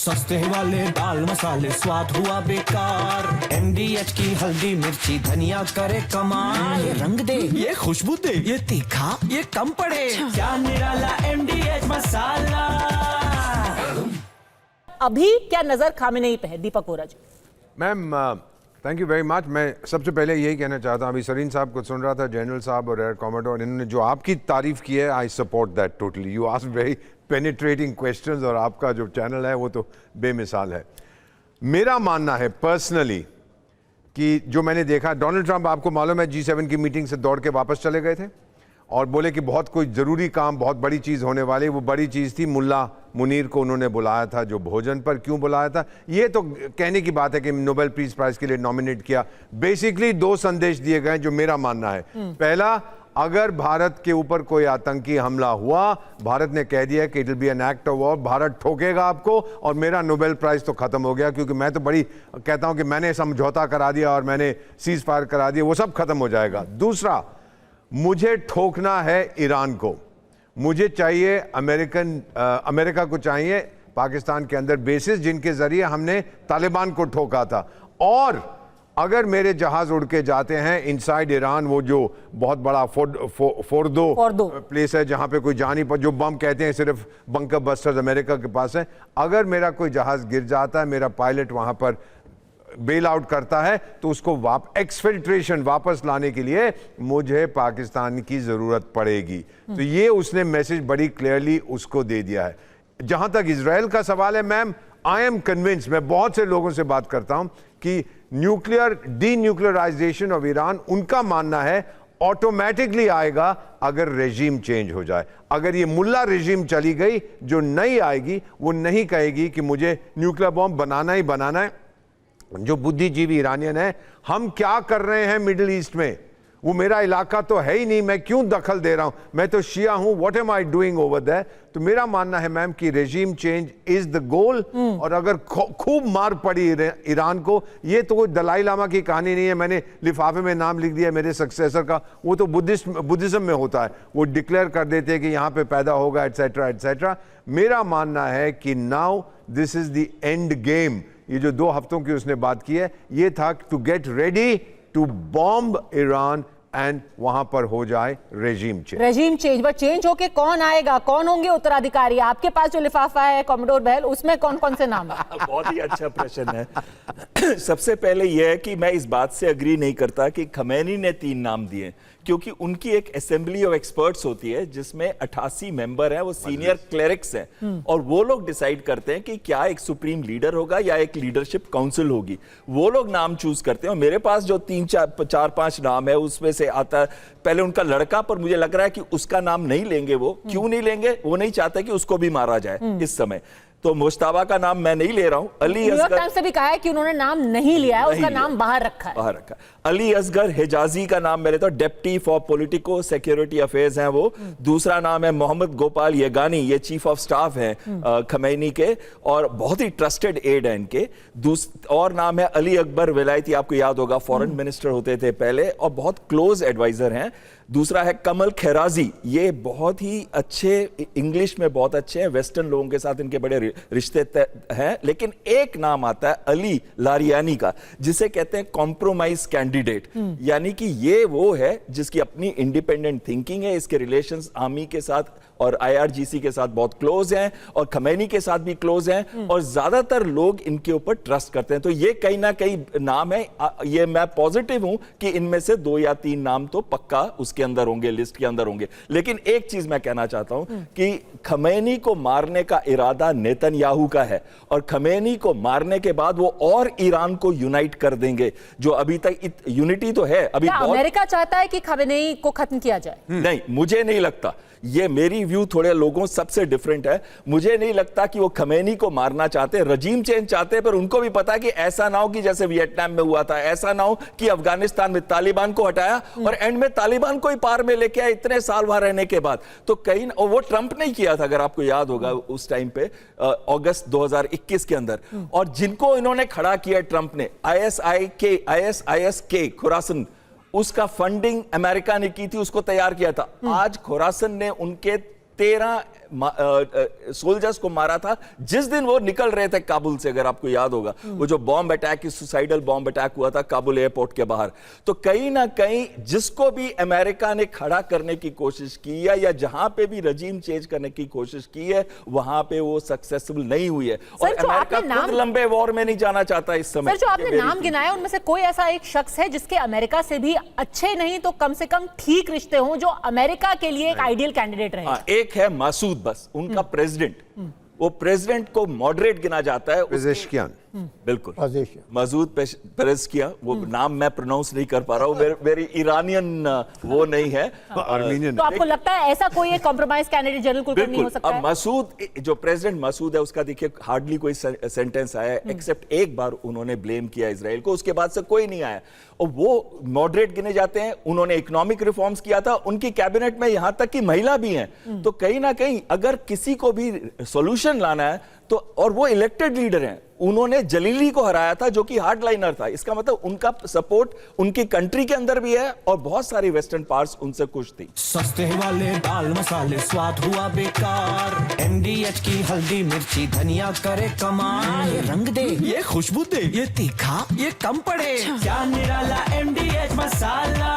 सस्ते वाले दाल मसाले स्वाद हुआ बेकार। MDH की हल्दी मिर्ची धनिया करे कमाल। ये रंग दे, ये खुशबू दे, ये तीखा, ये कम पड़े। क्या निराला MDH मसाला। अभी क्या नजर खामेनेई पे है Deepak Vora ji? Ma'am thank you very much. मैं सबसे पहले यही कहना चाहता हूँ, अभी सरीन साहब को सुन रहा था, जनरल साहब और एयर कॉमोडोर, इन्होंने जो आपकी तारीफ की है, I support that totally. You asked very penetrating questions और आपका जो चैनल है वो तो बेमिसाल है। मेरा मानना है पर्सनली कि जो मैंने देखा, डोनाल्ड ट्रंप आपको मालूम है G7 की मीटिंग से दौड़ के वापस चले गए थे और बोले कि बहुत कोई ज़रूरी काम, बहुत बड़ी चीज़ होने वाली। वो बड़ी चीज़ थी मुल्ला मुनीर को उन्होंने बुलाया था, जो भोजन पर क्यों बुलाया था ये तो कहने की बात है कि नोबेल पीस प्राइज़ के लिए नॉमिनेट किया। बेसिकली दो संदेश दिए गए जो मेरा मानना है। पहला, अगर भारत के ऊपर कोई आतंकी हमला हुआ, भारत ने कह दिया कि it will be an act of war, Bharat ठोकेगा आपको और मेरा नोबेल प्राइज़ तो ख़त्म हो गया। क्योंकि मैं तो बड़ी कहता हूँ कि मैंने समझौता करा दिया और मैंने सीज फायर करा दिया, वो सब खत्म हो जाएगा। दूसरा, मुझे ठोकना है ईरान को। मुझे चाहिए अमेरिका को चाहिए पाकिस्तान के अंदर बेसिस जिनके जरिए हमने तालिबान को ठोका था। और अगर मेरे जहाज उड़ के जाते हैं इनसाइड ईरान, वो जो बहुत बड़ा फोर्दो प्लेस है जहां पे कोई जा नहीं पर, जो बम कहते हैं सिर्फ बंकर बस्टर्स अमेरिका के पास है, अगर मेरा कोई जहाज गिर जाता है, मेरा पायलट वहां पर बेल आउट करता है, तो उसको एक्सफिल्ट्रेशन वापस लाने के लिए मुझे पाकिस्तान की जरूरत पड़ेगी। तो ये उसने मैसेज बड़ी क्लियरली उसको दे दिया है। जहां तक इजराइल का सवाल है, मैम आई एम कन्विंस, मैं बहुत से लोगों से बात करता हूं कि डीन्यूक्लियराइजेशन ऑफ ईरान, उनका मानना है ऑटोमेटिकली आएगा अगर रेजीम चेंज हो जाए। अगर ये मुल्ला रेजीम चली गई, जो नई आएगी वो नहीं कहेगी कि मुझे न्यूक्लियर बॉम्ब बनाना ही बनाना है। जो बुद्धिजीवी ईरानियन है, हम क्या कर रहे हैं मिडिल ईस्ट में, वो मेरा इलाका तो है ही नहीं, मैं क्यों दखल दे रहा हूं, मैं तो शिया हूं, what am I doing over there. तो मेरा मानना है मैम कि regime change is the goal. और अगर खूब मार पड़ी ईरान को, ये तो कोई दलाई लामा की कहानी नहीं है, मैंने लिफाफे में नाम लिख दिया मेरे सक्सेसर का, वो तो बुद्धिज्म में होता है, वो डिक्लेयर कर देते हैं कि यहां पे पैदा होगा एटसेट्रा एटसेट्रा। मेरा मानना है कि now this is the end game. ये जो 2 हफ्तों की उसने बात की है, ये था to get ready to bomb Iran and वहां पर हो जाए रेजीम चेंज। बट चेंज होके कौन आएगा, कौन होंगे उत्तराधिकारी? आपके पास जो लिफाफा है कॉमोडोर बहल, उसमें कौन कौन से नाम है? बहुत ही अच्छा प्रश्न है। सबसे पहले यह है कि मैं इस बात से अग्री नहीं करता कि खमैनी ने 3 नाम दिए, क्योंकि उनकी एक असेंबली ऑफ एक्सपर्ट्स होती है जिसमें 88 मेंबर हैं, वो सीनियर क्लेरिक्स हैं, और वो लोग डिसाइड करते हैं कि क्या एक सुप्रीम लीडर होगा या एक लीडरशिप काउंसिल होगी। वो लोग नाम चूज करते हैं। और मेरे पास जो 3-4-5 नाम है उसमें से आता है पहले उनका लड़का, पर मुझे लग रहा है कि उसका नाम नहीं लेंगे। वो क्यों नहीं लेंगे? वो नहीं चाहते कि उसको भी मारा जाए इस समय। तो मुश्ताबा का नाम मैं नहीं ले रहा हूं। अली न्यूयॉर्क टाइम्स से भी कहा है कि उन्होंने नाम नहीं लिया है, उसका नाम बाहर रखा है। अली असगर हिजाजी का नाम मैं लेता हूं, deputy for politico security affairs हैं वो। दूसरा नाम है मोहम्मद गोपाल येगानी, ये चीफ ऑफ स्टाफ हैं खमैनी के और बहुत ही ट्रस्टेड एड हैं इनके। और नाम है अली अकबर विलायती, आपको याद होगा फॉरेन मिनिस्टर होते थे पहले और बहुत क्लोज एडवाइजर हैं। दूसरा है कमल खैराजी, ये बहुत ही अच्छे, इंग्लिश में बहुत अच्छे हैं, वेस्टर्न लोगों के साथ इनके बड़े रिश्ते हैं। लेकिन एक नाम आता है अली लारियानी का, जिसे कहते हैं कॉम्प्रोमाइज कैंडिडेट, यानी कि ये वो है जिसकी अपनी इंडिपेंडेंट थिंकिंग है, इसके रिलेशंस आर्मी के साथ और IRGC के साथ बहुत क्लोज हैं और खमैनी के साथ भी क्लोज हैं और ज्यादातर लोग इनके ऊपर ट्रस्ट करते हैं। तो ये कहीं ना कहीं नाम है, ये मैं पॉजिटिव हूं कि इनमें से 2 या 3 नाम तो पक्का उसके अंदर होंगे, लिस्ट के अंदर होंगे। लेकिन एक चीज मैं कहना चाहता हूं कि खमैनी को मारने का इरादा नेतन्याहू का है और खमैनी को मारने के बाद वो और ईरान को यूनाइट कर देंगे, जो अभी तक यूनिटी तो है। अभी अमेरिका चाहता है कि खमैनी को खत्म किया जाए? नहीं, मुझे नहीं लगता। ये मेरी व्यू थोड़े लोगों सबसे डिफरेंट है। मुझे नहीं लगता कि वो खमैनी को मारना चाहते, रजीम चेंज चाहते, पर उनको भी पता है कि ऐसा ना हो कि जैसे वियतनाम में हुआ था, ऐसा ना हो कि अफगानिस्तान में तालिबान को हटाया और एंड में तालिबान को ही पार में लेके आया इतने साल वहां रहने के बाद। तो कहीं वो ट्रंप ने किया था, अगर आपको याद होगा उस टाइम पे अगस्त 2021 के अंदर। और जिनको इन्होंने खड़ा किया ट्रंप ने, ISIS के खुरासन, उसका फंडिंग अमेरिका ने की थी, उसको तैयार किया था। आज खुरासन ने उनके 13 सोल्जर्स को मारा था जिस दिन वो निकल रहे थे काबुल से, अगर आपको याद होगा वो जो bomb attack, suicidal bomb attack हुआ था काबुल एयरपोर्ट के बाहर। तो कहीं ना कहीं जिसको भी अमेरिका ने खड़ा करने की कोशिश की है या जहां पे भी रजीम चेंज करने की कोशिश की है वहां पे वो सक्सेसफुल नहीं हुई है। और अमेरिका खुद लंबे वॉर में नहीं जाना चाहता इस समय। सर, जो आपने नाम गिनाया उनमें से कोई ऐसा एक शख्स है जिसके अमेरिका से भी अच्छे नहीं तो कम से कम ठीक रिश्ते हों, जो अमेरिका के लिए एक आइडियल कैंडिडेट रहे? एक है मासूद, बस उनका प्रेसिडेंट, वो प्रेसिडेंट को मॉडरेट गिना जाता है। पेजेश्कियान, बिल्कुल मसूद पेजेश्कियान, वो नाम मैं प्रोनाउंस नहीं कर पा रहा हूँ, मेरी ईरानियन वो नहीं है, आर्मीनियन। तो आपको लगता है ऐसा कोई एक कॉम्प्रोमाइज कैंडिडेट जनरल कुलकर्णी हो सकता है? अब मसूद, जो प्रेसिडेंट मसूद है उसका देखिए हार्डली कोई सेंटेंस आया एक्सेप्ट एक बार उन्होंने ब्लेम किया इजराइल को, उसके बाद से कोई नहीं आया। और वो मॉडरेट गिने जाते हैं। उन्होंने इकोनॉमिक रिफॉर्म्स किया था, उनकी कैबिनेट में यहां तक कि महिला भी हैं। तो कहीं ना कहीं अगर किसी को भी सॉल्यूशन लाना है तो, और वो इलेक्टेड लीडर हैं, उन्होंने जलीली को हराया था जो कि हार्डलाइनर था। इसका मतलब उनका सपोर्ट उनकी कंट्री के अंदर भी है और बहुत सारी वेस्टर्न पार्ट्स उनसे खुश थी। सस्ते वाले दाल मसाले स्वाद हुआ बेकार, एमडीएच की हल्दी मिर्ची धनिया करे कमाल। ये रंग दे, ये खुशबू दे, ये तीखा, ये कम पड़े, क्या निराला एमडीएच मसाला।